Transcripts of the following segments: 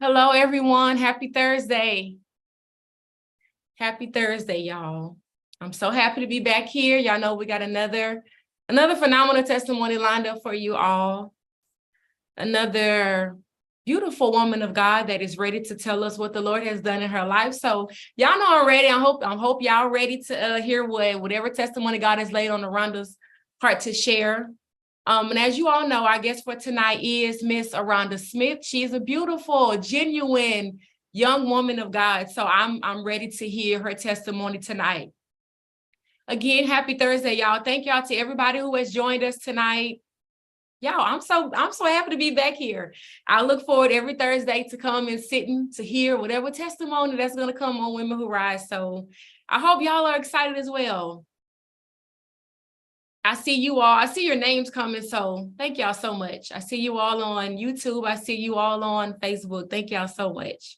Hello, everyone. Happy Thursday. Happy Thursday, y'all. I'm so happy to be back here. Y'all know we got another phenomenal testimony lined up for you all. Another beautiful woman of God that is ready to tell us what the Lord has done in her life. So y'all know already. I hope y'all ready to hear whatever testimony God has laid on Aranda's heart to share. And as you all know, our guest for tonight is Miss Aaronda Smith. She is a beautiful, genuine young woman of God. So I'm ready to hear her testimony tonight. Again, happy Thursday, y'all. Thank y'all to everybody who has joined us tonight. Y'all, I'm so happy to be back here. I look forward every Thursday to come and sitting to hear whatever testimony that's going to come on Women Who Rise. So I hope y'all are excited as well. I see you all. I see your names coming. So thank y'all so much. I see you all on YouTube. I see you all on Facebook. Thank y'all so much.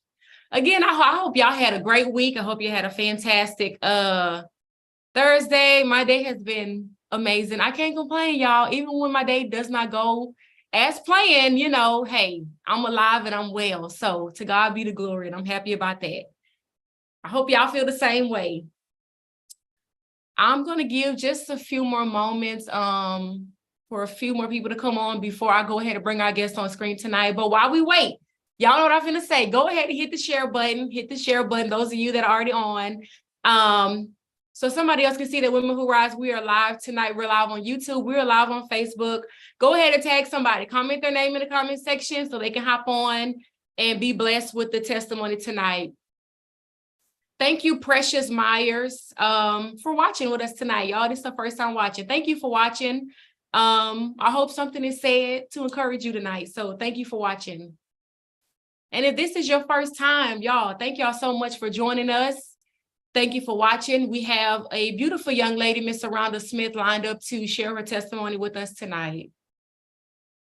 Again, I hope y'all had a great week. I hope you had a fantastic Thursday. My day has been amazing. I can't complain, y'all. Even when my day does not go as planned, hey, I'm alive and I'm well. So to God be the glory, and I'm happy about that. I hope y'all feel the same way. I'm going to give just a few more moments for a few more people to come on before I go ahead and bring our guests on screen tonight. But while we wait, y'all know what I'm going to say. Go ahead and hit the share button. Hit the share button, those of you that are already on. So somebody else can see that Women Who Rise, we are live tonight. We're live on YouTube. We're live on Facebook. Go ahead and tag somebody. Comment their name in the comment section so they can hop on and be blessed with the testimony tonight. Thank you, Precious Myers, for watching with us tonight. Y'all, this is the first time watching. Thank you for watching. I hope something is said to encourage you tonight. So thank you for watching. And if this is your first time, y'all, thank y'all so much for joining us. Thank you for watching. We have a beautiful young lady, Miss Aaronda Smith, lined up to share her testimony with us tonight.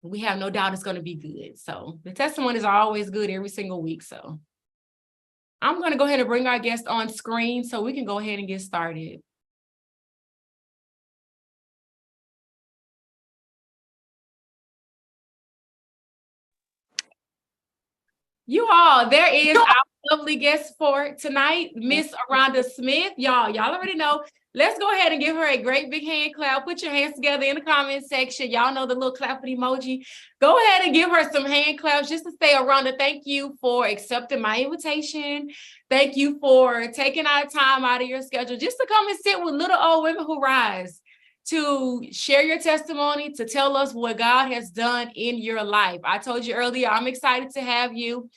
We have no doubt it's going to be good. So the testimonies are always good every single week. So I'm going to go ahead and bring our guest on screen so we can go ahead and get started. You all, there is our lovely guest for tonight, Miss Aaronda Smith. Y'all already know. Let's go ahead and give her a great big hand clap. Put your hands together in the comment section. Y'all know the little clapping emoji. Go ahead and give her some hand claps just to say, Aranda, thank you for accepting my invitation. Thank you for taking our time out of your schedule just to come and sit with little old Women Who Rise, to share your testimony, to tell us what God has done in your life. I told you earlier, I'm excited to have you.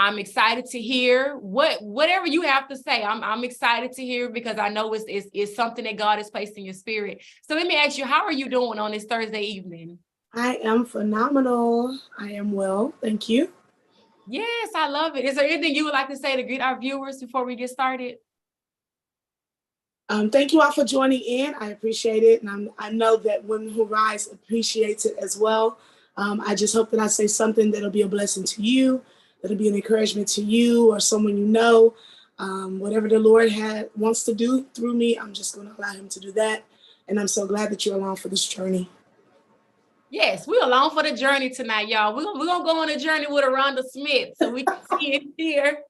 I'm excited to hear whatever you have to say. I'm excited to hear because I know it's something that God has placed in your spirit. So let me ask you, how are you doing on this Thursday evening? I am phenomenal. I am well. Thank you. Yes, I love it. Is there anything you would like to say to greet our viewers before we get started? Thank you all for joining in. I appreciate it. And I know that Women Who Rise appreciates it as well. I just hope that I say something that'll be a blessing to you, that'll be an encouragement to you or someone you know. Whatever the Lord wants to do through me, I'm just going to allow him to do that. And I'm so glad that you're along for this journey. Yes, we're along for the journey tonight, y'all. We're gonna go on a journey with Aaronda Smith so we can see and hear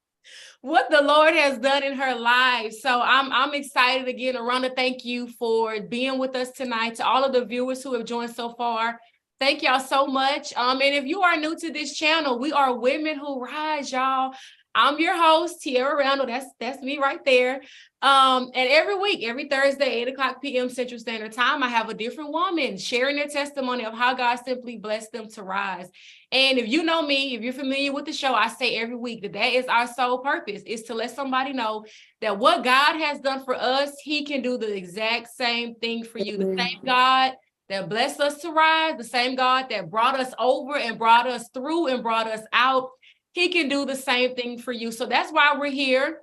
what the Lord has done in her life. So I'm excited again. Aranda, thank you for being with us tonight. To all of the viewers who have joined so far, thank y'all so much. And if you are new to this channel, we are Women Who Rise, y'all. I'm your host, Tiara Randall. That's me right there. And every week, every Thursday, 8:00 p.m. Central Standard Time, I have a different woman sharing their testimony of how God simply blessed them to rise. And if you know me, if you're familiar with the show, I say every week that is our sole purpose, is to let somebody know that what God has done for us, he can do the exact same thing for you. The same God that blessed us to rise, the same God that brought us over and brought us through and brought us out, he can do the same thing for you. So that's why we're here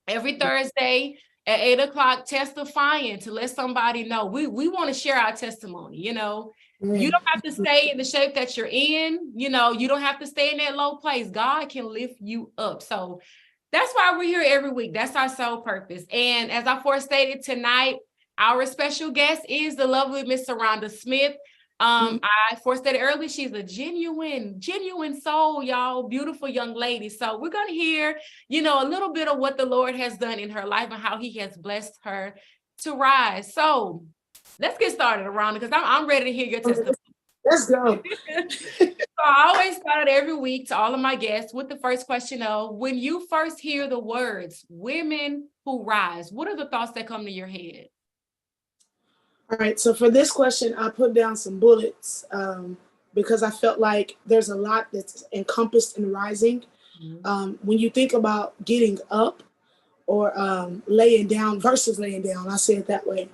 every Thursday at 8:00 testifying, to let somebody know. We want to share our testimony. You don't have to stay in the shape that you're in. You don't have to stay in that low place. God can lift you up. So that's why we're here every week. That's our sole purpose. And as I forestated tonight, our special guest is the lovely Miss Aaronda Smith. I stated earlier, she's a genuine soul, y'all, beautiful young lady. So we're going to hear, a little bit of what the Lord has done in her life and how he has blessed her to rise. So let's get started, Aranda, because I'm ready to hear your testimony. Let's go. So I always start every week to all of my guests with the first question of, when you first hear the words women who rise, what are the thoughts that come to your head? All right, so for this question, I put down some bullets because I felt like there's a lot that's encompassed in rising. When you think about getting up or laying down versus laying down, I say it that way,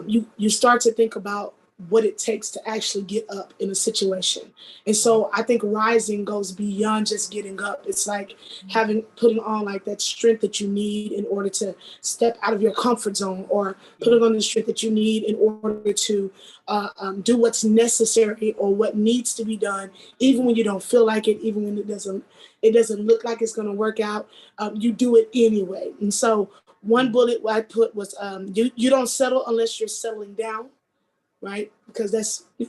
you start to think about what it takes to actually get up in a situation. And so I think rising goes beyond just getting up. It's like putting on like that strength that you need in order to step out of your comfort zone, or putting on the strength that you need in order to do what's necessary or what needs to be done, even when you don't feel like it, even when it doesn't look like it's going to work out. You do it anyway. And so one bullet I put was you don't settle unless you're settling down. Right? Because you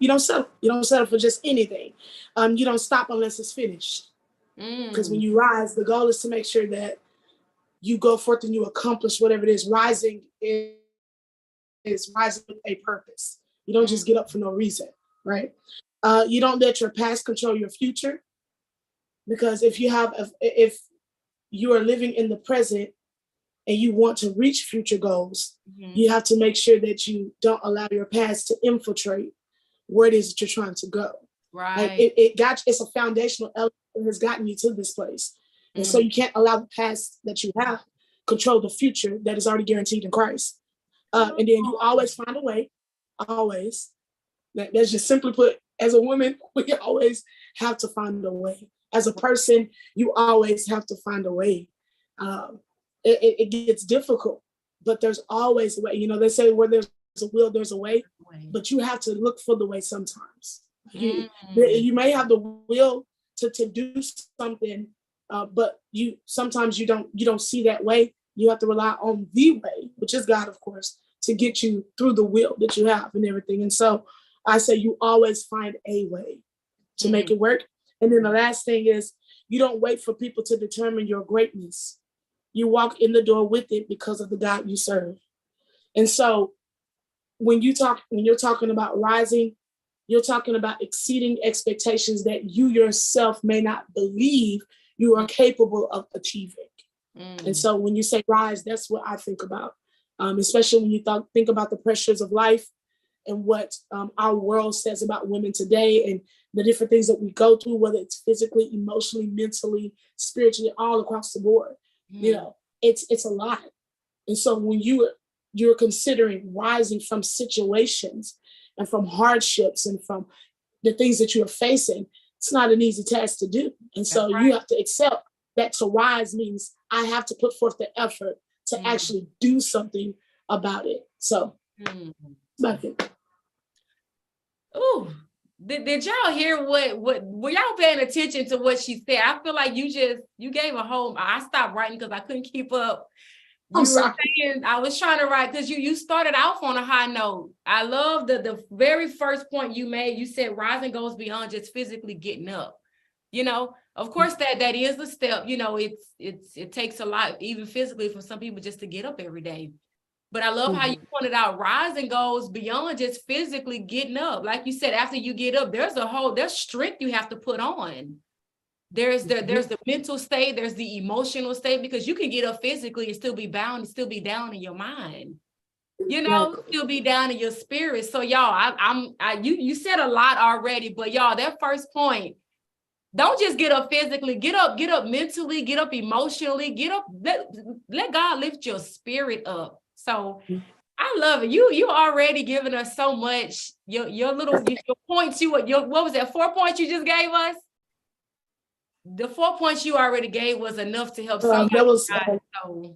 don't settle. You don't settle for just anything. You don't stop unless it's finished. Because when you rise, the goal is to make sure that you go forth and you accomplish whatever it is. Rising is rising with a purpose. You don't just get up for no reason, right? You don't let your past control your future, because if you are living in the present and you want to reach future goals, you have to make sure that you don't allow your past to infiltrate where it is that you're trying to go. Right. Like it's a foundational element that has gotten you to this place. And so you can't allow the past that you have control the future that is already guaranteed in Christ. And then you always find a way, always. That's just simply put, as a woman, we always have to find a way. As a person, you always have to find a way. It gets difficult, but there's always a way. They say where there's a will, there's a way, but you have to look for the way sometimes. You may have the will to do something, but sometimes you don't see that way. You have to rely on the way, which is God, of course, to get you through the will that you have and everything. And so I say you always find a way to make it work. And then the last thing is, you don't wait for people to determine your greatness. You walk in the door with it because of the God you serve. And so when you're talking about rising, you're talking about exceeding expectations that you yourself may not believe you are capable of achieving. And so when you say rise, that's what I think about, especially when you think about the pressures of life and what our world says about women today, and the different things that we go through, whether it's physically, emotionally, mentally, spiritually, all across the board. It's a lot. And so when you're considering rising from situations and from hardships and from the things that you're facing, it's not an easy task to do. And so you have to accept that to rise means I have to put forth the effort to actually do something about it. So that's it. Ooh. Did y'all hear what were y'all paying attention to what she said? I feel like you gave a whole, I stopped writing because I couldn't keep up. You were saying, I was trying to write because you started off on a high note. I love the very first point you made. You said rising goes beyond just physically getting up. Of course that is the step. It takes a lot, even physically, for some people just to get up every day. But I love how you pointed out rising goes beyond just physically getting up. Like you said, after you get up, there's strength you have to put on. There's the mental state, there's the emotional state, because you can get up physically and still be bound and still be down in your mind. Still be down in your spirit. So y'all, you said a lot already, but y'all, that first point, don't just get up physically, get up mentally, get up emotionally, get up, let God lift your spirit up. So I love it. You already given us so much. Your points, what was that, 4 points you just gave us? The 4 points you already gave was enough to help somebody. So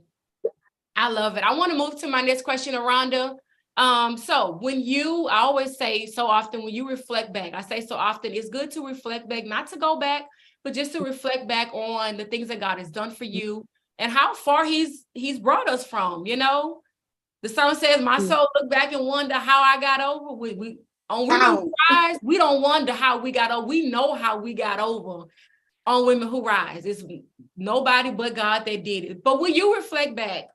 I love it. I want to move to my next question, Aranda. So I always say so often, when you reflect back, I say so often, it's good to reflect back, not to go back, but just to reflect back on the things that God has done for you and how far he's brought us from. The song says, my soul look back and wonder how I got over. On Women Who Rise, we don't wonder how we got over. We know how we got over on Women Who Rise. It's nobody but God that did it. But when you reflect back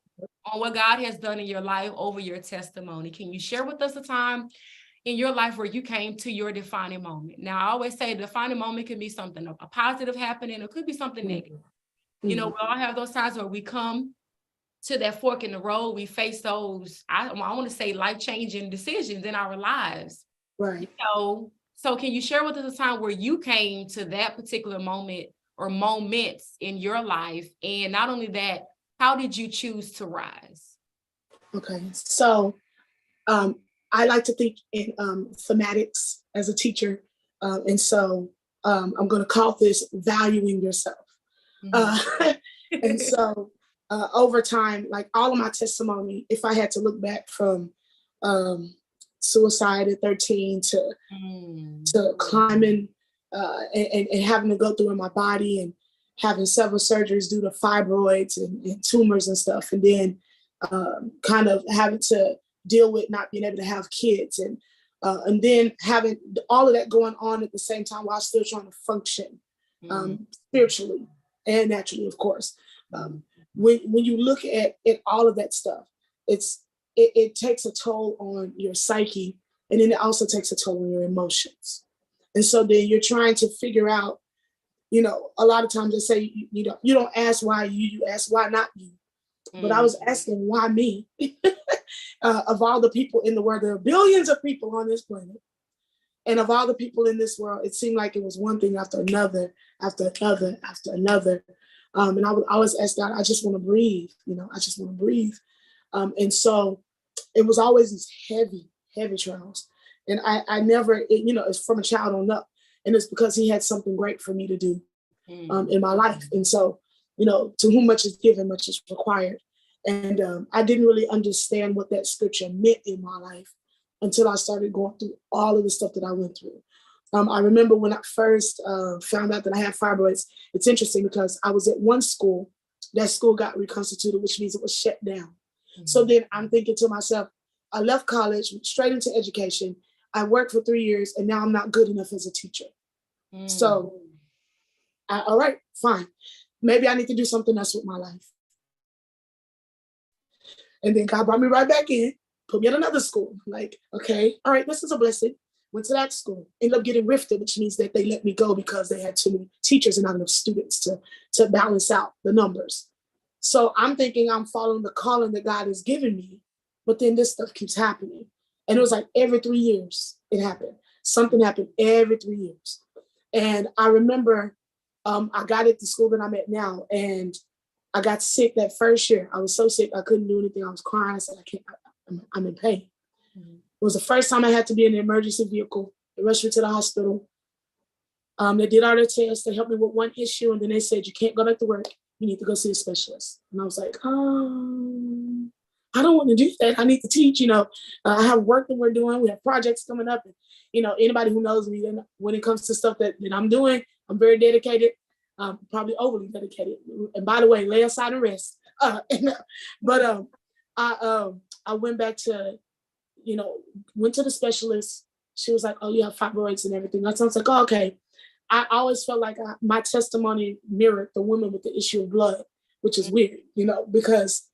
on what God has done in your life over your testimony, can you share with us a time in your life where you came to your defining moment? Now, I always say the defining moment can be something, a positive happening, it could be something negative. You know, we all have those times where we come to that fork in the road. We face those, I want to say, life-changing decisions in our lives. Right. So can you share with us a time where you came to that particular moment or moments in your life? And not only that, how did you choose to rise? Okay. So I like to think in thematics as a teacher. And so I'm going to call this valuing yourself. And so over time, like all of my testimony, if I had to look back from suicide at 13 to climbing and having to go through in my body and having several surgeries due to fibroids and tumors and stuff, and then kind of having to deal with not being able to have kids and then having all of that going on at the same time while still trying to function spiritually and naturally, of course. When you look at all of that stuff, it takes a toll on your psyche, and then it also takes a toll on your emotions. And so then you're trying to figure out, you know, a lot of times they say you don't ask why you ask why not you. But I was asking why me. Of all the people in the world, there are billions of people on this planet. And of all the people in this world, it seemed like it was one thing after another, after another, after another. And I would always ask God, I just want to breathe, I just want to breathe. And so it was always these heavy, heavy trials. And I never, it's from a child on up. And it's because he had something great for me to do in my life. And so, to whom much is given, much is required. And I didn't really understand what that scripture meant in my life until I started going through all of the stuff that I went through. I remember when I first found out that I had fibroids. It's interesting because I was at one school. That school got reconstituted, which means it was shut down. So then I'm thinking to myself, I left college, went straight into education. I worked for 3 years, and now I'm not good enough as a teacher. So, all right, fine. Maybe I need to do something else with my life. And then God brought me right back in, put me at another school. Like, okay, all right, this is a blessing. Went to that school, ended up getting rifted, which means that they let me go because they had too many teachers and not enough students to balance out the numbers. So I'm thinking I'm following the calling that God has given me, but then this stuff keeps happening. And it was like every 3 years it happened. Something happened every 3 years. And I remember I got at the school that I'm at now, and I got sick that first year. I was so sick, I couldn't do anything. I was crying. I said, I'm in pain. It was the first time I had to be in an emergency vehicle. They rushed me to the hospital. They did all their tests. They helped me with one issue, and then they said, you can't go back to work. You need to go see a specialist. And I was like, I don't want to do that. I need to teach. I have work that we're doing. We have projects coming up. And, anybody who knows me, when it comes to stuff that I'm doing, I'm very dedicated. Probably overly dedicated. And by the way, lay aside and rest. But I went back to, went to the specialist. She was like, oh, you have fibroids and everything. I was like, oh, okay. I always felt like my testimony mirrored the woman with the issue of blood, which is weird, because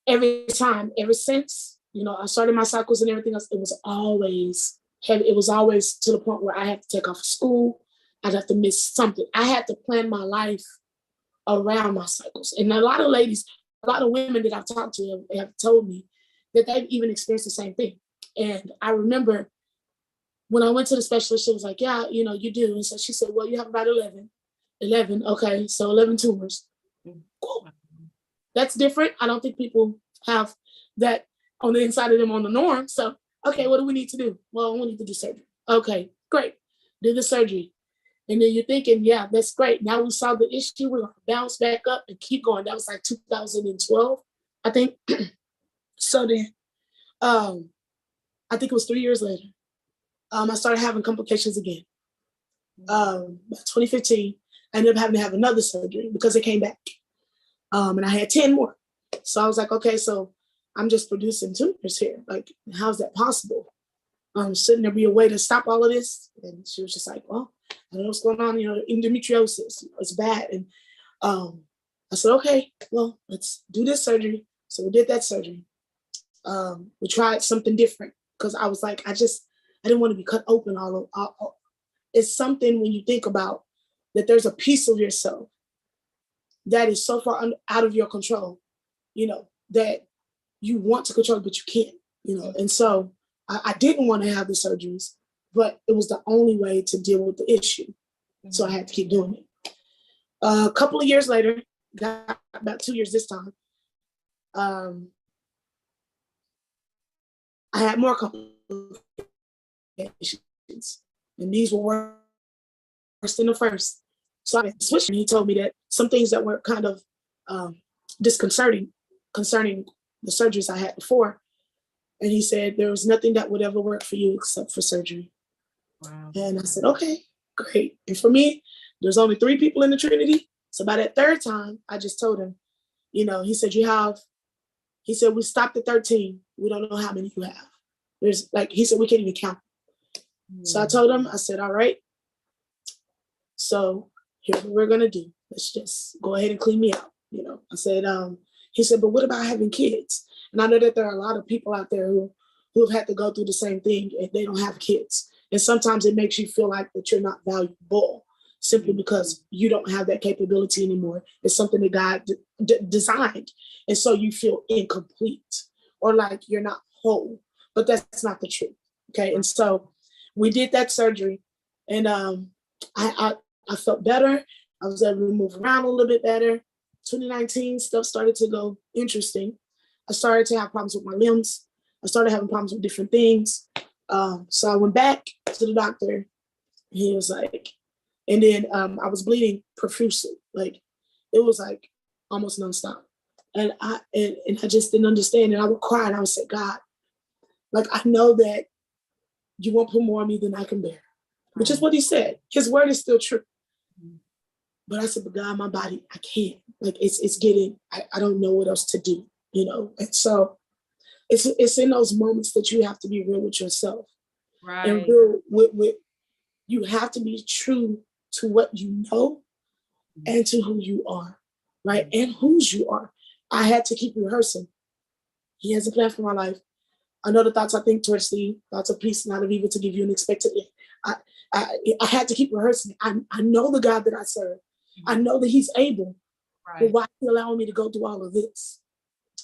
every time, ever since, I started my cycles and everything else, it was always heavy. It was always to the point where I had to take off school. I'd have to miss something. I had to plan my life around my cycles. And a lot of women that I've talked to have told me that they've even experienced the same thing. And I remember when I went to the specialist, she was like, yeah, you do. And so she said, well, you have about 11. Okay, so 11 tumors. Cool. That's different. I don't think people have that on the inside of them on the norm. So, okay, what do we need to do? Well, we need to do surgery. Okay, great. Do the surgery. And then you're thinking, yeah, that's great. Now we solved the issue. We're going to bounce back up and keep going. That was like 2012, I think. So then, I think it was 3 years later, I started having complications again. 2015, I ended up having to have another surgery because it came back. And I had 10 more. So I was like, okay, so I'm just producing tumors here. Like, how's that possible? shouldn't there be a way to stop all of this? And she was just like, well, I don't know what's going on. Endometriosis, it's bad. And I said, okay, well, let's do this surgery. So we did that surgery. We tried something different because I was like, I didn't want to be cut open all. It's something when you think about that there's a piece of yourself that is so far out of your control, that you want to control, but you can't, And so I didn't want to have the surgeries, but it was the only way to deal with the issue. So I had to keep doing it. A couple of years later, got about 2 years this time, I had more complications, and these were worse than the first. So I switched, and he told me that some things that were kind of disconcerting concerning the surgeries I had before. And he said there was nothing that would ever work for you except for surgery. Wow. And I said, okay, great. And for me, there's only 3 people in the Trinity. So by that third time, I just told him, he said, we stopped at 13. We don't know how many you have. He said, we can't even count. So I told him, I said, all right. So here's what we're going to do. Let's just go ahead and clean me out. I said, he said, but what about having kids? And I know that there are a lot of people out there who have had to go through the same thing and they don't have kids. And sometimes it makes you feel like that you're not valuable simply because you don't have that capability anymore. It's something that God designed. And so you feel incomplete or like you're not whole, but that's not the truth. Okay. And so we did that surgery, and I felt better. I was able to move around a little bit better. 2019, stuff started to go interesting. I started to have problems with my limbs. I started having problems with different things. So I went back to the doctor. He was like, and then I was bleeding profusely. Like it was like almost nonstop. And I just didn't understand. And I would cry and I would say, God, like I know that you won't put more on me than I can bear, which is what he said. His word is still true. But I said, but God, my body, I can't. Like it's getting, I don't know what else to do, And so it's in those moments that you have to be real with yourself. Right. And real with you have to be true to what you know and to who you are, right? And whose you are. I had to keep rehearsing. He has a plan for my life. I know the thoughts I think towards thee, thoughts of peace, not of evil, to give you an expected end. I had to keep rehearsing. I know the God that I serve. I know that he's able. Right. But why is he allowing me to go through all of this?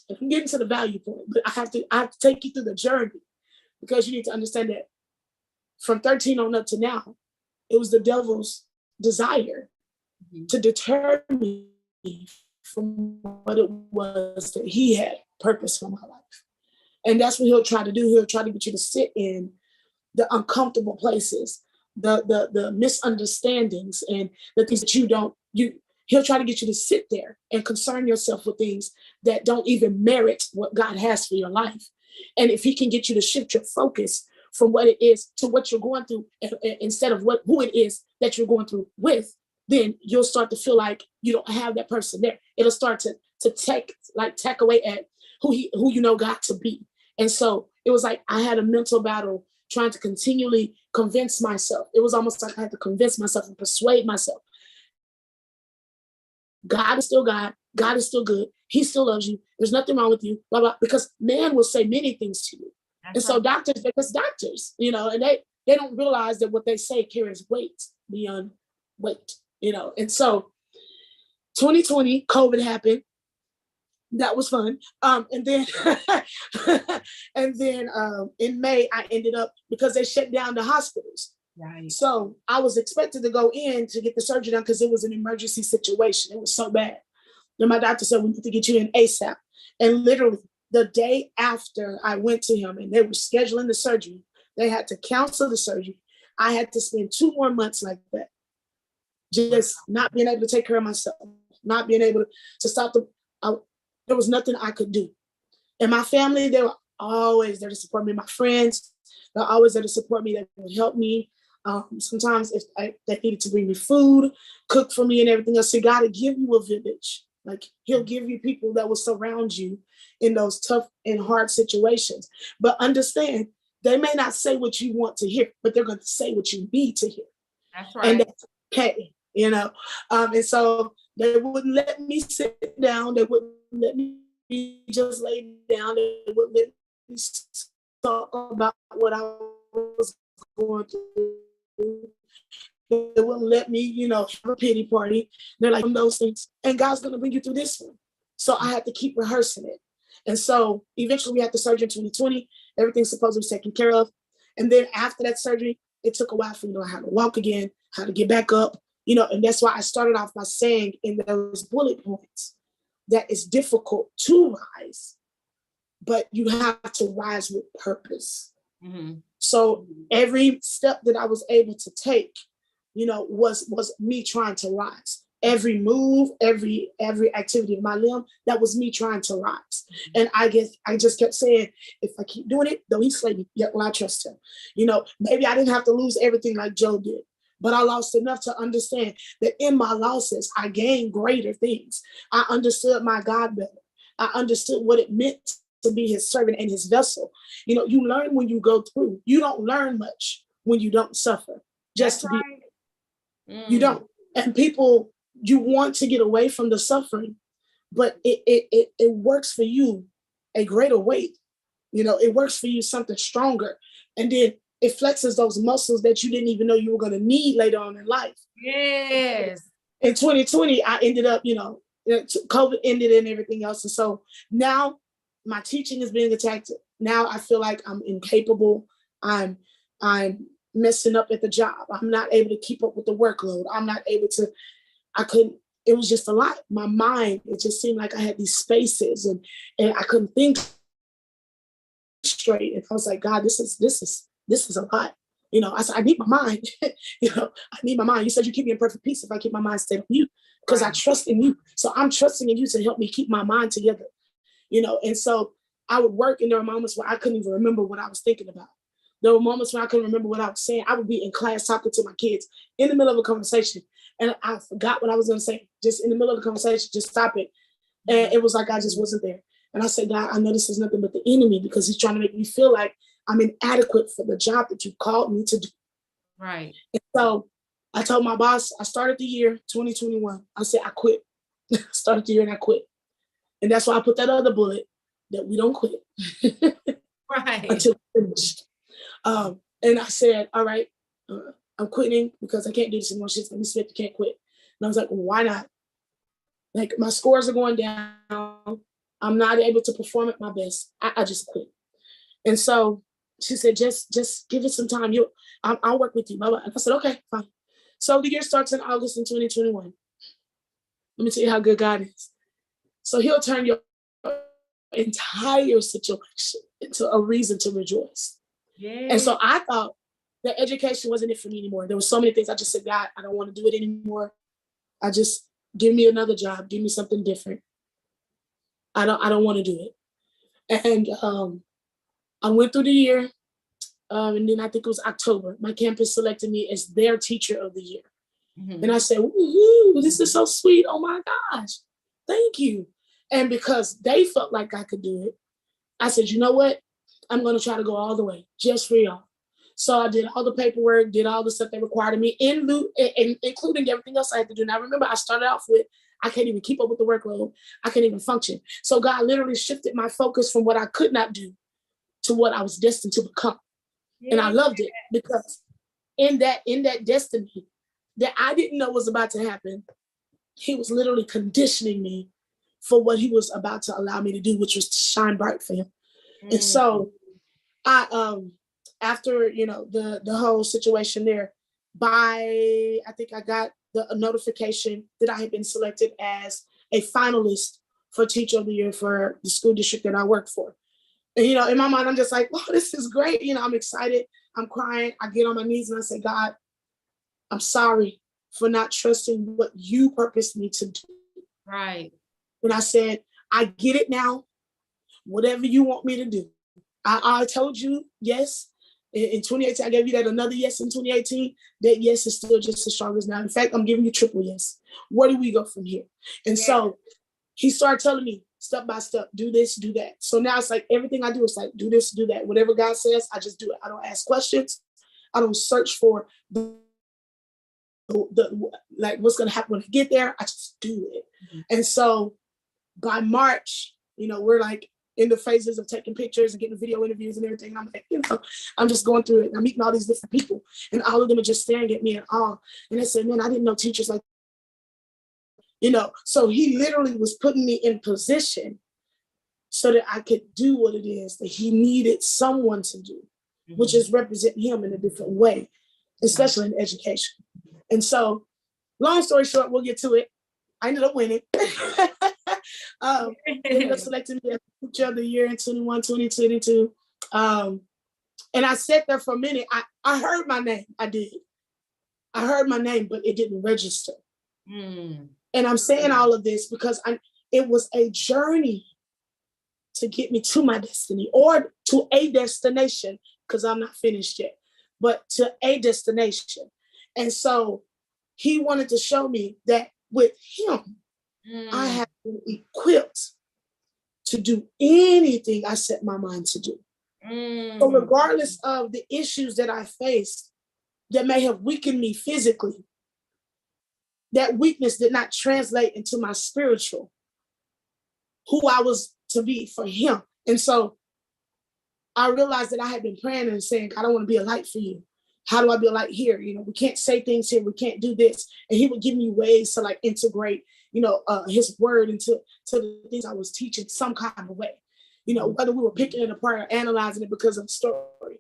And I'm getting to the value point, but I have to take you through the journey, because you need to understand that from 13 on up to now, it was the devil's desire to deter me from what it was that he had purpose for my life. And that's what he'll try to do. He'll try to get you to sit in the uncomfortable places, the misunderstandings, and the things that he'll try to get you to sit there and concern yourself with things that don't even merit what God has for your life. And if he can get you to shift your focus from what it is to what you're going through, instead of who it is that you're going through with, then you'll start to feel like you don't have that person there. It'll start to tack away at who you know God to be. And so it was like I had a mental battle trying to continually convince myself. It was almost like I had to convince myself and persuade myself. God is still God. God is still good. He still loves you. There's nothing wrong with you, blah, blah, because man will say many things to you. And so doctors, they're just doctors, and they don't realize that what they say carries weight beyond weight, And so 2020, COVID happened. That was fun. And then in May, I ended up, because they shut down the hospitals. Right. So I was expected to go in to get the surgery done because it was an emergency situation. It was so bad. Then my doctor said, we need to get you in ASAP. And literally the day after I went to him and they were scheduling the surgery, they had to cancel the surgery. I had to spend 2 more months like that. Just not being able to take care of myself, not being able to stop there was nothing I could do. And my family, they were always there to support me. My friends, they're always there to support me. They would help me. Sometimes if they needed to bring me food, cook for me and everything else. So God will give you a village. Like he'll give you people that will surround you in those tough and hard situations. But understand They may not say what you want to hear, but they're going to say what you need to hear. That's right. And that's okay, And so they wouldn't let me sit down. They wouldn't let me just lay down. They wouldn't let me talk about what I was going through. They wouldn't let me, have a pity party. They're like, those things. And God's going to bring you through this one. So I had to keep rehearsing it. And so eventually we had the surgery in 2020. Everything's supposed to be taken care of. And then after that surgery, it took a while for me to know how to walk again, how to get back up, and that's why I started off by saying in those bullet points that it's difficult to rise, but you have to rise with purpose. Mm-hmm. So every step that I was able to take, was me trying to rise. Every move, every activity of my limb, that was me trying to rise. And I just kept saying, if I keep doing it, though he slay me, yet will I trust him. Maybe I didn't have to lose everything like Joe did, but I lost enough to understand that in my losses, I gained greater things. I understood my God better. I understood what it meant to be his servant and his vessel. You learn when you go through. You don't learn much when you don't suffer. That's right. You don't. And people, you want to get away from the suffering, but it works for you a greater weight. It works for you something stronger. And then it flexes those muscles that you didn't even know you were going to need later on in life. Yes. In 2020, I ended up, COVID ended and everything else. And so now my teaching is being attacked. Now I feel like I'm incapable. I'm messing up at the job. I'm not able to keep up with the workload. I'm not able to, it was just a lot. My mind, it just seemed like I had these spaces and I couldn't think straight. And I was like, God, this is a lot. I said, I need my mind. I need my mind. You said you keep me in perfect peace if I keep my mind stayed on you, because I trust in you. So I'm trusting in you to help me keep my mind together. And so I would work, and there were moments where I couldn't even remember what I was thinking about. There were moments when I couldn't remember what I was saying. I would be in class talking to my kids in the middle of a conversation, and I forgot what I was going to say. Just in the middle of the conversation, just stop it. And it was like I just wasn't there. And I said, God, I know this is nothing but the enemy, because he's trying to make me feel like I'm inadequate for the job that you called me to do. Right. And so I told my boss, I started the year 2021. I said, I quit. Started the year and I quit. And that's why I put that other bullet, that we don't quit. Right. Until finished. And I said, all right, I'm quitting because I can't do this anymore. She's like, Miss Smith, you can't quit. And I was like, well, why not? Like, my scores are going down. I'm not able to perform at my best. I just quit. And so she said, just give it some time. I'll work with you. Blah, blah. And I said, okay, fine. So the year starts in August in 2021. Let me tell you how good God is. So he'll turn your entire situation into a reason to rejoice. Yes. And so I thought that education wasn't it for me anymore. There were so many things. I just said, God, I don't want to do it anymore. I just, give me another job. Give me something different. I don't want to do it. And I went through the year. And then I think it was October. My campus selected me as their teacher of the year. Mm-hmm. And I said, woohoo, this is so sweet. Oh my gosh. Thank you. And because they felt like I could do it, I said, you know what? I'm going to try to go all the way just for y'all. So I did all the paperwork, did all the stuff they required of me, including everything else I had to do. Now, remember, I started off with, I can't even keep up with the workload. I can't even function. So God literally shifted my focus from what I could not do to what I was destined to become. Yeah. And I loved it, because in that destiny that I didn't know was about to happen, he was literally conditioning me for what he was about to allow me to do, which was to shine bright for him. Mm. And so I, after, the whole situation there, I think I got a notification that I had been selected as a finalist for Teacher of the Year for the school district that I work for. And, in my mind, I'm just like, oh, this is great. I'm excited. I'm crying. I get on my knees and I say, God, I'm sorry for not trusting what you purposed me to do. Right. And I said, I get it now. Whatever you want me to do. I told you yes. In 2018, I gave you that another yes in 2018. That yes is still just as strong as now. In fact, I'm giving you triple yes. Where do we go from here? And so he started telling me, step by step, do this, do that. So now it's like everything I do is like, do this, do that. Whatever God says, I just do it. I don't ask questions. I don't search for like what's going to happen when I get there. I just do it. And so by March, we're like in the phases of taking pictures and getting video interviews and everything. And I'm like, I'm just going through it. And I'm meeting all these different people, and all of them are just staring at me in awe. And I said, man, I didn't know teachers like, so he literally was putting me in position so that I could do what it is that he needed someone to do, which is represent him in a different way, especially in education. And so, long story short, we'll get to it. I ended up winning. Ended up selecting me as Teacher of the Year in 2022. And I sat there for a minute. I heard my name. I did. I heard my name, but it didn't register. And I'm saying all of this because it was a journey to get me to my destiny, or to a destination, because I'm not finished yet, but to a destination. And so he wanted to show me that with him, I have been equipped to do anything I set my mind to do. So regardless of the issues that I faced that may have weakened me physically, that weakness did not translate into my spiritual, who I was to be for him. And so I realized that I had been praying and saying, God, I want to be a light for you. How do I be a light here? We can't say things here. We can't do this. And he would give me ways to like integrate, his word into the things I was teaching some kind of way, whether we were picking it apart or analyzing it because of the story.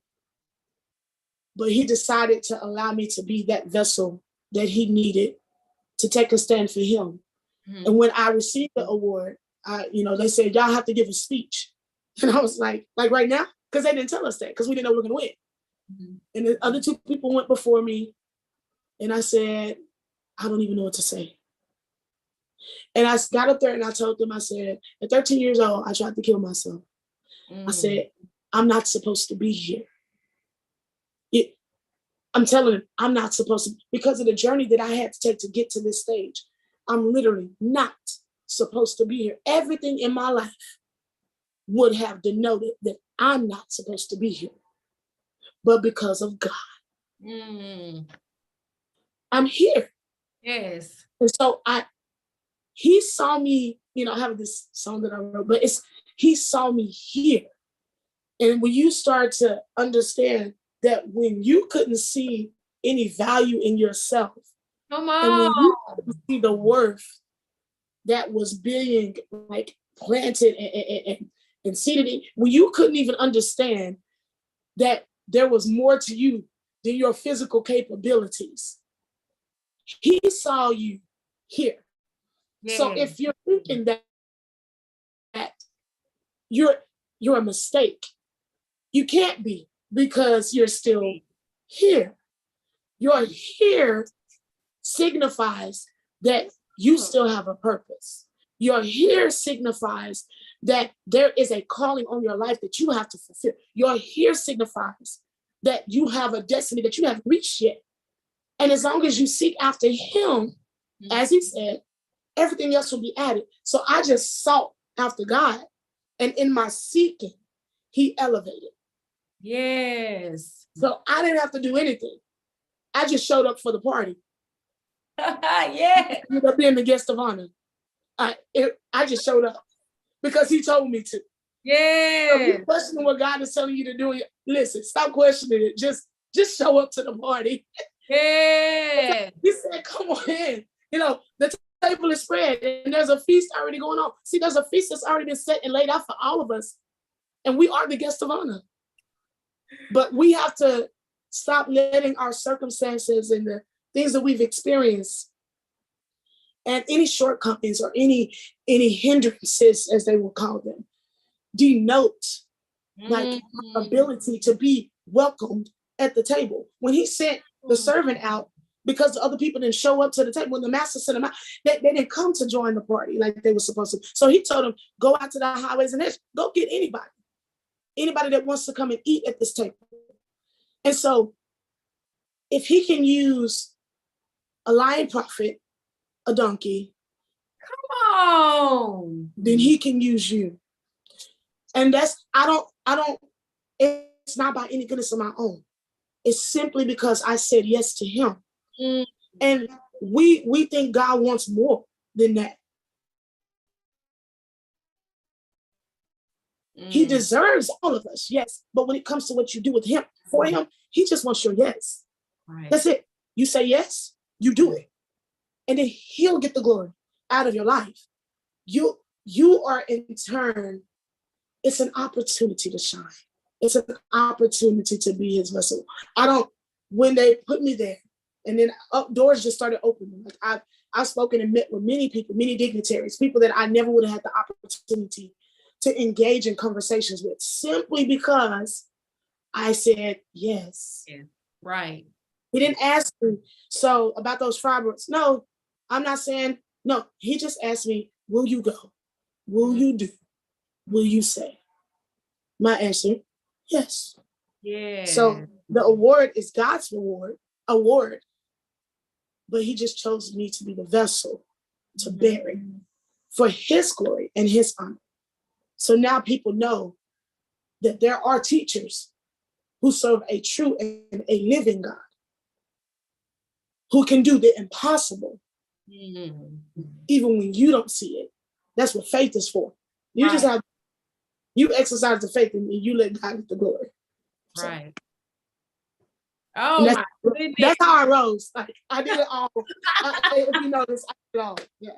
But he decided to allow me to be that vessel that he needed to take a stand for him. And when I received the award, they said, y'all have to give a speech. And I was like right now? Because they didn't tell us that, because we didn't know we were going to win. And the other two people went before me. And I said, I don't even know what to say. And I got up there and I told them, I said, at 13 years old, I tried to kill myself. I said, I'm not supposed to be here. I'm telling them, I'm not supposed to, because of the journey that I had to take to get to this stage. I'm literally not supposed to be here. Everything in my life would have denoted that I'm not supposed to be here. But because of God, I'm here. Yes. And so he saw me, I have this song that I wrote, but he saw me here. And when you start to understand that when you couldn't see any value in yourself, come on, and when you couldn't see the worth that was being like planted and seeded in, when you couldn't even understand that there was more to you than your physical capabilities, he saw you here. Yeah. So if you're thinking that you're a mistake, you can't be, because you're still here. You're here signifies that you still have a purpose. Your here signifies that there is a calling on your life that you have to fulfill. Your here signifies that you have a destiny that you haven't reached yet. And as long as you seek after him, as he said, everything else will be added. So I just sought after God. And in my seeking, he elevated. Yes. So I didn't have to do anything. I just showed up for the party. Yeah. I ended up being the guest of honor. I just showed up because he told me to. Yeah. So if you're questioning what God is telling you to do, listen, stop questioning it. Just show up to the party. Yeah. He said, come on in. The table is spread and there's a feast already going on. See, there's a feast that's already been set and laid out for all of us. And we are the guest of honor. But we have to stop letting our circumstances and the things that we've experienced and any shortcomings or any hindrances, as they will call them, denote like our ability to be welcomed at the table. When he sent the servant out, because the other people didn't show up to the table, when the master sent them out, they didn't come to join the party like they were supposed to. So he told them, go out to the highways and hedges, go get anybody that wants to come and eat at this table. And so if he can use a lying prophet, a donkey, come on. then he can use you. And that's, it's not by any goodness of my own. It's simply because I said yes to him. Mm. And we think God wants more than that. He deserves all of us, yes. But when it comes to what you do with him, for him, he just wants your yes. Right. That's it. You say yes, you do it. And then he'll get the glory out of your life. You are in turn, it's an opportunity to shine. It's an opportunity to be his vessel. When they put me there, and then doors just started opening. Like I've spoken and met with many people, many dignitaries, people that I never would have had the opportunity to engage in conversations with, simply because I said yes. Yeah. Right. He didn't ask me, so about those fibroids. No, I'm not saying, no. He just asked me, will you go? Will you do? Will you say? My answer, yes. Yeah. So the award is God's award, but he just chose me to be the vessel to bear it for his glory and his honor. So now people know that there are teachers who serve a true and a living God, who can do the impossible, even when you don't see it. That's what faith is for. You just have, you exercise the faith and you let God get the glory. So, right. Oh my goodness. That's how I rose. Like I did it all. If you notice, I did it all. Yeah.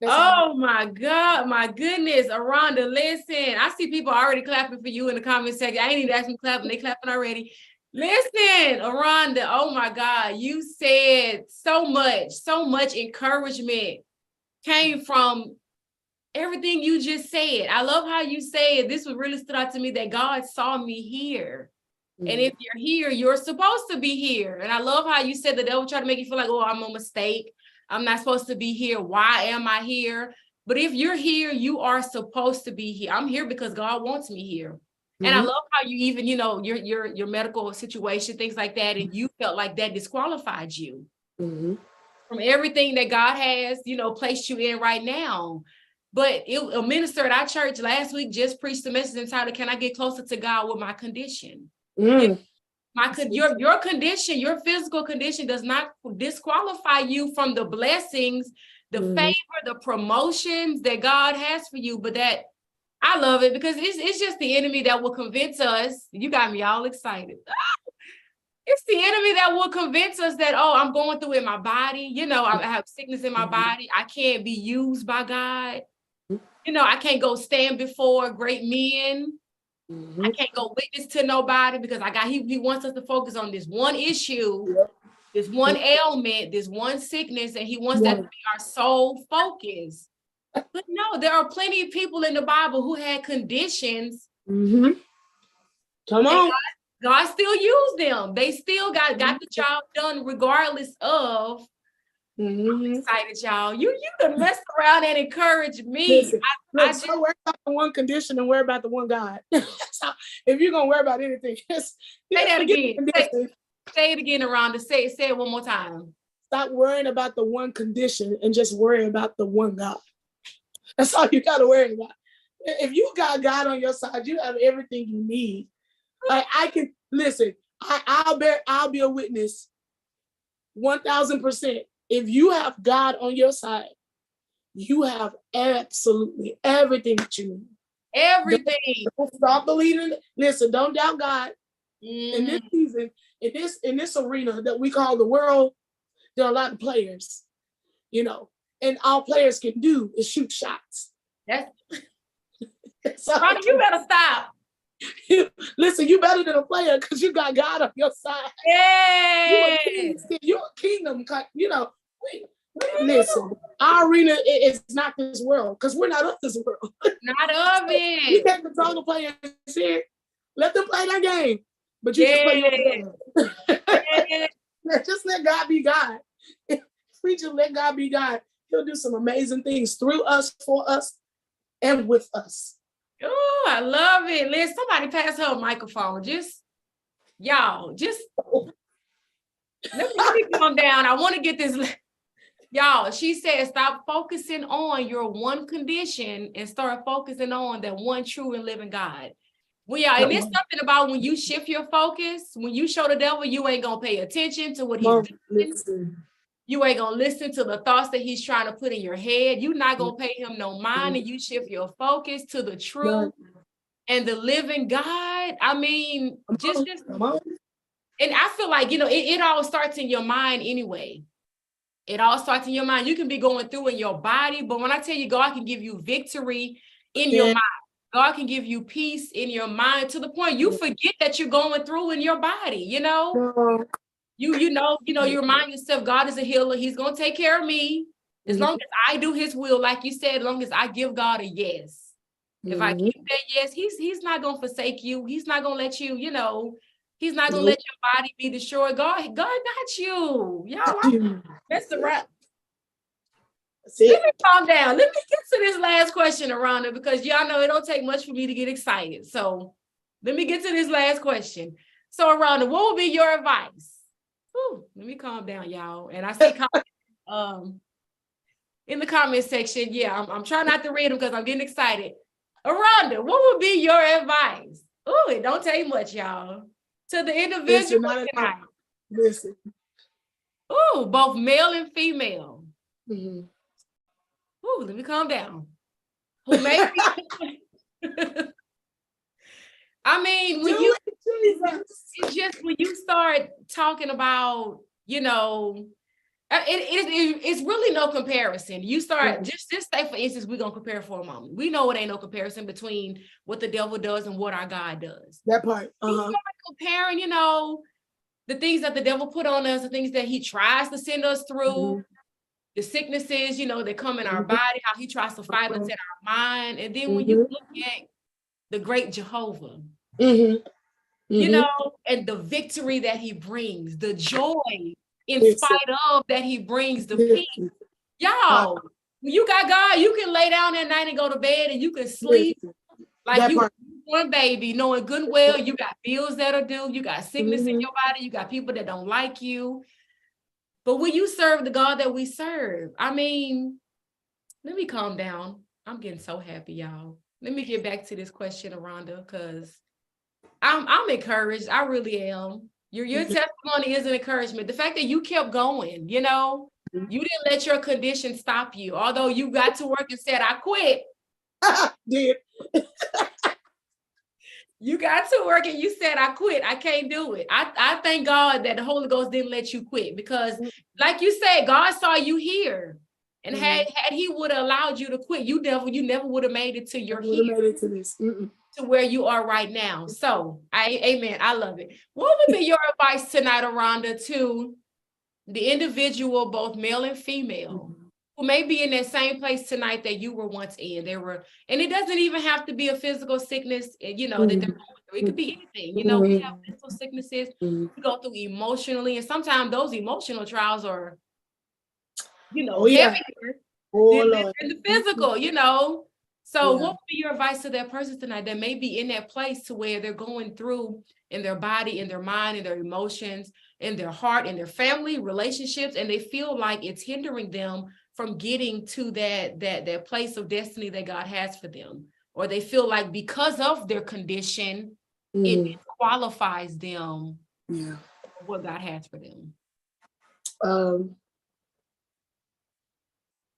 Oh my God, my goodness, Aranda, listen, I see people already clapping for you in the comment section. I ain't even asking clapping, they clapping already. Listen, Aranda, oh my God, you said so much encouragement came from everything you just said. I love how you said, this was really stood out to me, that God saw me here. And if you're here, you're supposed to be here. And I love how you said the devil tried to make you feel like, oh, I'm a mistake. I'm not supposed to be here. Why am I here? But if you're here, you are supposed to be here. I'm here because God wants me here. And I love how you even, your medical situation, things like that. And you felt like that disqualified you from everything that God has, placed you in right now. But a minister at our church last week just preached the message entitled, "Can I get closer to God with my condition?" Your condition, your physical condition does not disqualify you from the blessings, the favor, the promotions that God has for you. But that, I love it because it's just the enemy that will convince us. You got me all excited. It's the enemy that will convince us that, oh, I'm going through in my body. I have sickness in my body. I can't be used by God. I can't go stand before great men. I can't go witness to nobody because he wants us to focus on this one issue, this one ailment, this one sickness, and he wants that to be our sole focus. But no, there are plenty of people in the Bible who had conditions. Come on. God still used them. They still got the job done regardless of. I'm excited, y'all. You can mess around and encourage me. Listen, so worry about the one condition and worry about the one God. So if you're gonna worry about anything, say that again. Say it again, Aranda. Say it one more time. Stop worrying about the one condition and just worry about the one God. That's all you gotta worry about. If you got God on your side, you have everything you need. Like I can listen. I'll be a witness. 1000%. If you have God on your side, you have absolutely everything that you need. Everything. Don't stop believing. Listen, don't doubt God. In this season, in this arena that we call the world, there are a lot of players, and all players can do is shoot shots. So you better stop. Listen, you better than a player because you got God on your side. Yeah. You're a kingdom. Listen, our arena is not this world because we're not of this world. Not of it. You can't control the players here. Let them play that game. But you just play your game. Just let God be God. If we just let God be God, he'll do some amazing things through us, for us, and with us. Oh, I love it. Liz, somebody pass her a microphone. Y'all, let me calm down. I want to get this. Y'all, she said, stop focusing on your one condition and start focusing on that one true and living God. Well, yeah, and it's something about when you shift your focus, when you show the devil, you ain't gonna pay attention to what he's doing. You ain't gonna listen to the thoughts that he's trying to put in your head. You're not gonna pay him no mind, and you shift your focus to the true and the living God. I mean, just and I feel like, you know, it all starts in your mind anyway. It all starts in your mind. You can be going through in your body, but when I tell you God can give you victory in your mind, God can give you peace in your mind to the point you forget that you're going through in your body, you know? You know, you remind yourself, God is a healer. He's going to take care of me. As long as I do his will, like you said, as long as I give God a yes. If I give that yes, he's not going to forsake you. He's not going to let you, you know, he's not going to let your body be destroyed. God got you. Y'all, that's the right. Let me calm down. Let me get to this last question, Aranda, because y'all know it don't take much for me to get excited. So let me get to this last question. So Aranda, what would be your advice? Whew, let me calm down, y'all. And I see comments in the comment section. Yeah, I'm trying not to read them because I'm getting excited. Aranda, what would be your advice? Oh, it don't take much, y'all. To the individual. Listen. Oh, both male and female. Ooh, let me calm down. Who may be I mean, when it's just when you start talking about, you know, it's really no comparison. You start just say, for instance, we're gonna compare for a moment. We know it ain't no comparison between what the devil does and what our God does. That part. You start comparing, you know, the things that the devil put on us, the things that he tries to send us through. The sicknesses, you know, that come in our body, how he tries to fight us in our mind. And then when you look at the great Jehovah, you know, and the victory that he brings, the joy in spite of that he brings, the peace. Y'all, when you got God, you can lay down at night and go to bed and you can sleep like you one baby, knowing good and well, you got bills that are due, you got sickness in your body, you got people that don't like you. But when you serve the God that we serve, I mean, let me calm down. I'm getting so happy, y'all. Let me get back to this question, Aranda, because I'm encouraged. I really am. Your testimony is an encouragement. The fact that you kept going, you know, you didn't let your condition stop you. Although you got to work and said, I quit. Did. You got to work and you said, I quit. I can't do it. I thank God that the Holy Ghost didn't let you quit because like you said, God saw you here. And had he would have allowed you to quit, you never would have made it to your here. Made it to this. To where you are right now. So amen. I love it. What would be your advice tonight, Aranda, to the individual, both male and female, who may be in that same place tonight that you were once in? And it doesn't even have to be a physical sickness, you know, that they're going through. It could be anything. You know, we have mental sicknesses, we go through emotionally, and sometimes those emotional trials are, you know, heavier than the physical, you know. So what would be your advice to that person tonight that may be in that place to where they're going through in their body, in their mind, in their emotions, in their heart, in their family, relationships, and they feel like it's hindering them from getting to that place of destiny that God has for them? Or they feel like because of their condition, it qualifies them for what God has for them.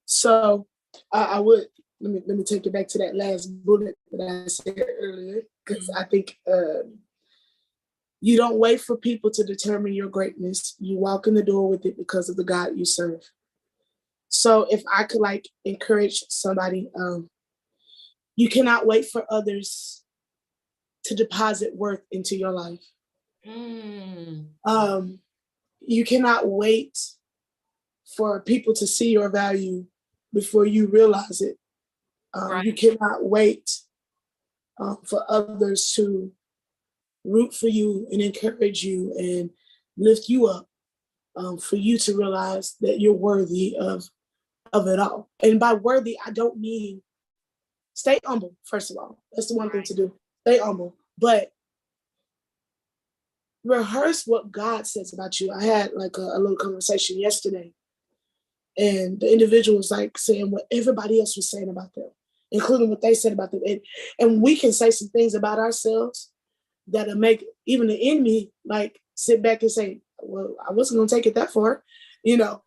So I would let me take you back to that last bullet that I said earlier, because I think you don't wait for people to determine your greatness. You walk in the door with it because of the God you serve. So if I could like encourage somebody, you cannot wait for others to deposit worth into your life. You cannot wait for people to see your value before you realize it. You cannot wait for others to root for you and encourage you and lift you up for you to realize that you're worthy of it all. And by worthy, I don't mean stay humble, first of all. That's the one thing to do. Stay humble. But rehearse what God says about you. I had like a little conversation yesterday. And the individual was like saying what everybody else was saying about them, including what they said about them. And we can say some things about ourselves that'll make even the enemy like sit back and say, well, I wasn't going to take it that far, because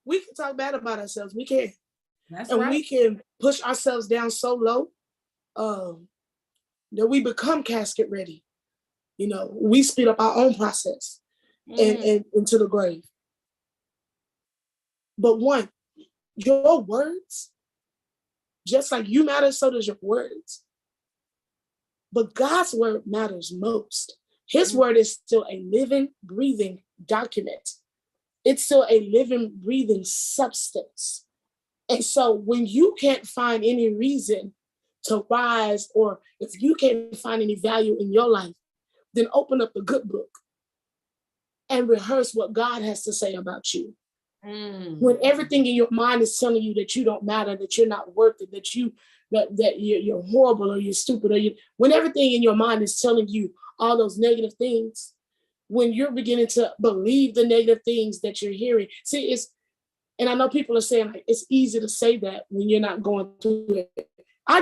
we can talk bad about ourselves. We can. That's and right. We can push ourselves down so low that we become casket ready. We speed up our own process and into the grave. But one, your words, just like you matter, so does your words. But God's word matters most. His word is still a living, breathing document. It's still a living, breathing substance. And so when you can't find any reason to rise, or if you can't find any value in your life, then open up the good book and rehearse what God has to say about you. When everything in your mind is telling you that you don't matter, that you're not worth it, that you're horrible, or you're stupid, when everything in your mind is telling you all those negative things, when you're beginning to believe the negative things that you're hearing, and I know people are saying like, it's easy to say that when you're not going through it. I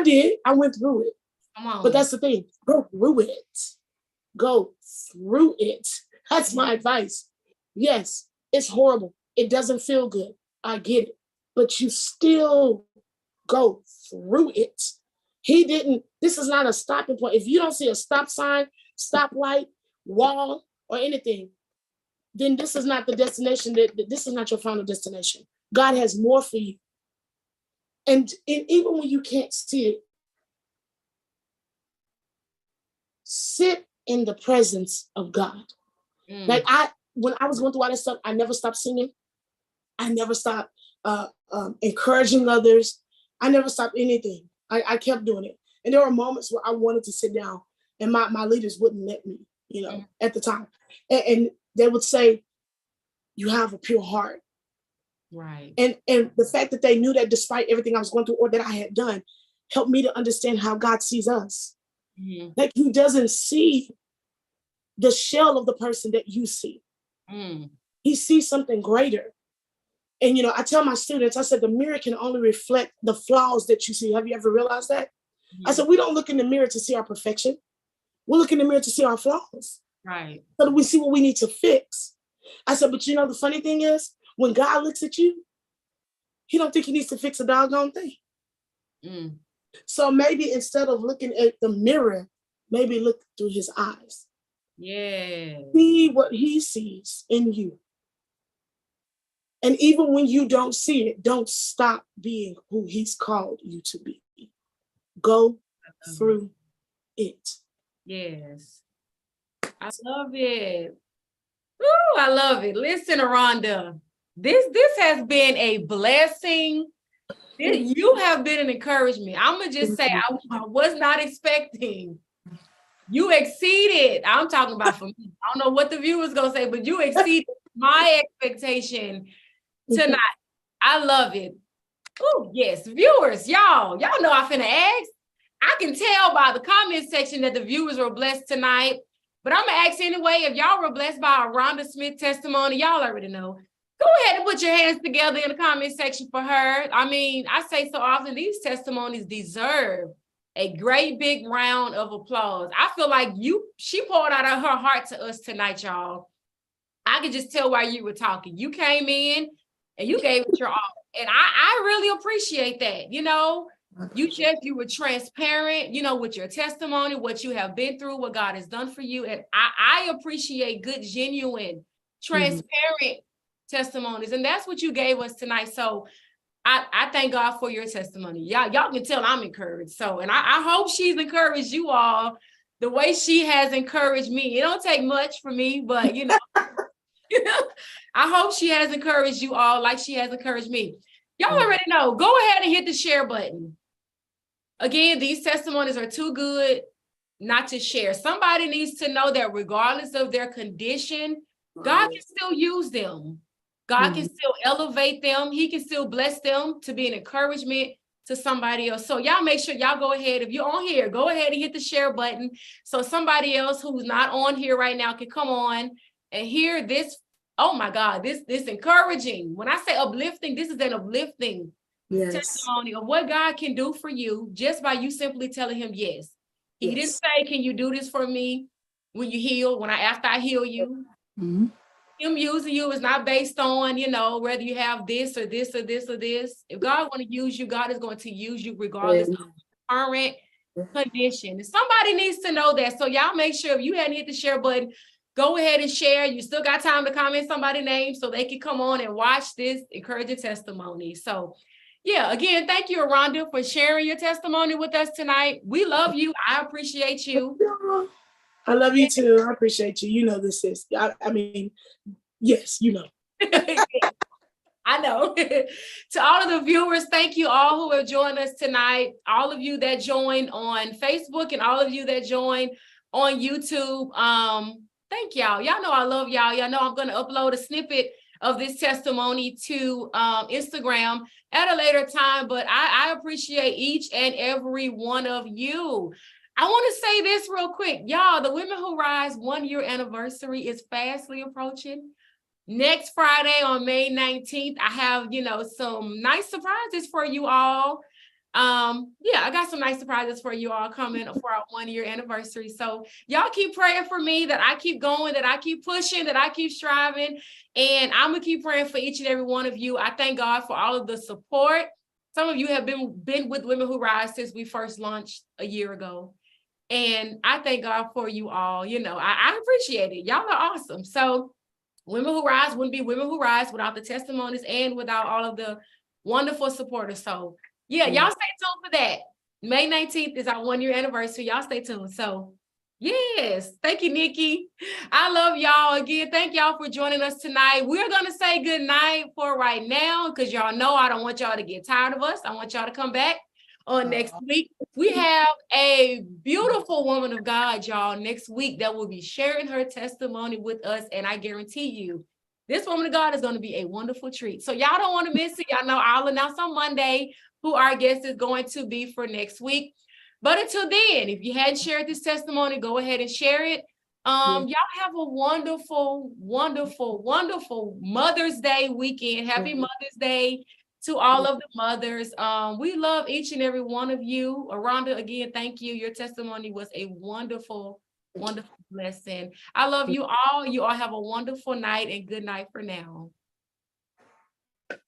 went through it. Come on. But that's the thing, go through it. Go through it. That's my advice. Yes, it's horrible. It doesn't feel good. I get it. But you still go through it. This is not a stopping point. If you don't see a stop sign, stoplight, wall, or anything, then this is not the destination. This is not your final destination. God has more for you. And even when you can't see it, sit in the presence of God. Like when I was going through all this stuff, I never stopped singing. I never stopped encouraging others. I never stopped anything. I kept doing it. And there were moments where I wanted to sit down and my leaders wouldn't let me, at the time. And they would say, you have a pure heart. Right. And the fact that they knew that despite everything I was going through or that I had done, helped me to understand how God sees us. Like he doesn't see the shell of the person that you see. He sees something greater. And, I tell my students, I said, the mirror can only reflect the flaws that you see. Have you ever realized that? I said, we don't look in the mirror to see our perfection. We look in the mirror to see our flaws. Right. So that we see what we need to fix. I said, but the funny thing is, when God looks at you, he don't think he needs to fix a doggone thing. So maybe instead of looking at the mirror, maybe look through his eyes. Yeah. See what he sees in you. And even when you don't see it, don't stop being who he's called you to be. Go through it. Yes. I love it. Ooh, I love it. Listen, Aranda, this has been a blessing. You have been an encouragement. I'm going to just say I was not expecting. You exceeded. I'm talking about for me. I don't know what the viewers going to say, but you exceeded my expectation tonight. I love it. Oh, yes. Viewers, y'all know I finna ask. I can tell by the comment section that the viewers were blessed tonight, but I'm gonna ask anyway, if y'all were blessed by Aaronda Smith testimony, y'all already know. Go ahead and put your hands together in the comment section for her. I mean, I say so often, these testimonies deserve a great big round of applause. I feel like she poured out of her heart to us tonight, y'all. I could just tell while you were talking. You came in and you gave it your all. And I really appreciate that. You were transparent, with your testimony, what you have been through, what God has done for you. And I appreciate good, genuine, transparent testimonies. And that's what you gave us tonight. So I thank God for your testimony. Y'all can tell I'm encouraged. So, and I hope she's encouraged you all the way she has encouraged me. It don't take much for me, but I hope she has encouraged you all like she has encouraged me. Y'all already know. Go ahead and hit the share button. Again, these testimonies are too good not to share. Somebody needs to know that regardless of their condition, God can still use them. God can still elevate them. He can still bless them to be an encouragement to somebody else. So y'all make sure y'all go ahead. If you're on here, go ahead and hit the share button so somebody else who's not on here right now can come on and hear this oh my God, this encouraging. When I say uplifting, this is an uplifting testimony of what God can do for you just by you simply telling him yes. He didn't say, can you do this for me when you heal, after I heal you? Mm-hmm. Him using you is not based on, whether you have this or this or this or this. If God want to use you, God is going to use you regardless of current condition. And somebody needs to know that. So y'all make sure if you hadn't hit the share button, go ahead and share. You still got time to comment somebody's name so they can come on and watch this encouraging testimony. So yeah, again, thank you, Aranda, for sharing your testimony with us tonight. We love you. I appreciate you. I love you too. I appreciate you. You know this is, I mean, yes, you know. I know. To all of the viewers, thank you all who have joined us tonight. All of you that joined on Facebook and all of you that joined on YouTube. Thank y'all. Y'all know I love y'all. Y'all know I'm going to upload a snippet of this testimony to Instagram at a later time, but I appreciate each and every one of you. I want to say this real quick. Y'all, the Women Who Rise 1 year anniversary is fastly approaching. Next Friday on May 19th, I have, some nice surprises for you all. I got some nice surprises for you all coming for our 1 year anniversary. So y'all keep praying for me that I keep going, that I keep pushing, that I keep striving. And I'm going to keep praying for each and every one of you. I thank God for all of the support. Some of you have been with Women Who Rise since we first launched a year ago. And I thank God for you all. I appreciate it. Y'all are awesome. So Women Who Rise wouldn't be Women Who Rise without the testimonies and without all of the wonderful supporters. So yeah, y'all stay tuned for that. May 19th is our 1 year anniversary. Y'all stay tuned. So yes, thank you, Nikki. I love y'all again. Thank y'all for joining us tonight. We're going to say good night for right now because y'all know I don't want y'all to get tired of us. I want y'all to come back on next week. We have a beautiful woman of God, y'all, next week that will be sharing her testimony with us. And I guarantee you, this woman of God is going to be a wonderful treat. So y'all don't want to miss it. Y'all know I'll announce on Monday who our guest is going to be for next week. But until then, if you hadn't shared this testimony, go ahead and share it. Y'all have a wonderful, wonderful, wonderful Mother's Day weekend. Happy Mother's Day to all of the mothers. We love each and every one of you. Aranda, again, thank you. Your testimony was a wonderful, wonderful blessing. I love you all. You all have a wonderful night and good night for now.